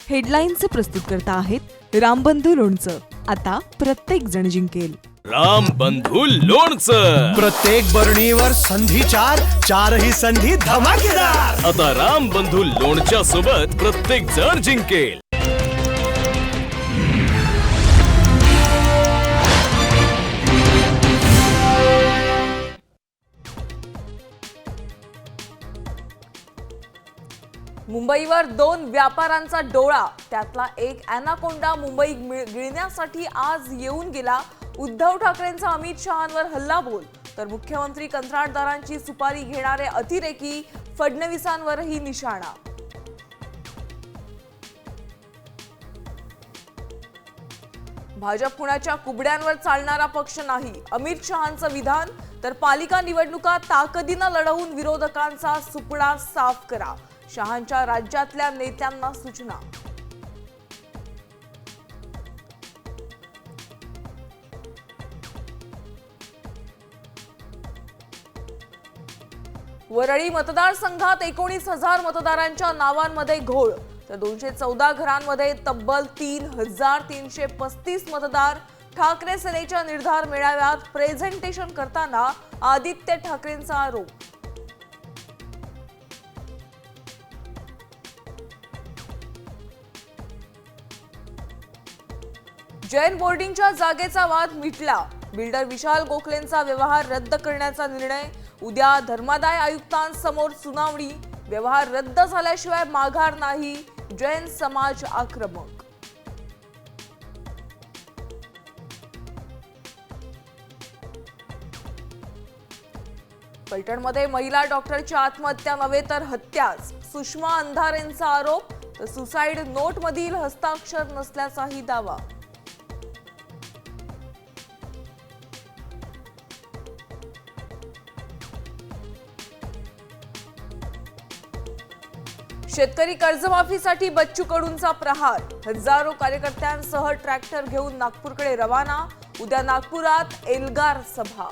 हेडलाईनचे प्रस्तुतकर्ता आहेत रामबंधू लोणचं. आता प्रत्येक जण जिंकेल. रामबंधू लोणचं. प्रत्येक बरणीवर संधी चार, चारही संधी धमाकेदार. आता रामबंधू लोणच्या सोबत प्रत्येक जण जिंकेल. मुंबईवर दोन व्यापाऱ्यांचा डोळा, त्यातला एक अॅनाकोंडा मुंबई गिळण्यासाठी आज येऊन गेला. उद्धव ठाकरेंचा अमित शहांवर हल्लाबोल, तर मुख्यमंत्री कंत्राटदारांची सुपारी घेणारे अतिरेकी फडणवीसांवरही निशाणा. भाजप कुणाच्या कुबड्यांवर चालणारा पक्ष नाही, अमित शहांचं विधान. तर पालिका निवडणुका ताकदीनं लढवून विरोधकांचा सुपडा साफ करा, शहांच्या राज्यातल्या नेत्यांना सूचना. वरळी मतदारसंघात 19,000 मतदारांच्या नावांमध्ये घोळ, तर 214 घरांमध्ये तब्बल 3,335 मतदार. ठाकरे सेनेच्या निर्धार मेळाव्यात प्रेझेंटेशन करताना आदित्य ठाकरेंचा आरोप. जैन बोर्डिंगच्या जागेचा वाद मिटला, बिल्डर विशाल गोखलेंचा व्यवहार रद्द करण्याचा निर्णय. उद्या धर्मादाय आयुक्तांसमोर सुनावणी, व्यवहार रद्द झाल्याशिवाय माघार नाही, जैन समाज आक्रमक. फलटणमध्ये महिला डॉक्टरची आत्महत्या नव्हे तर हत्याच, सुषमा अंधारेंचा आरोप. तर सुसाईड नोटमधील हस्ताक्षर नसल्याचाही दावा. शेतकरी कर्जमाफीसाठी बच्चू कडूंचा प्रहार, हजारो कार्यकर्त्यांसह ट्रॅक्टर घेऊन नागपूरकडे रवाना. उद्या नागपुरात एल्गार सभा.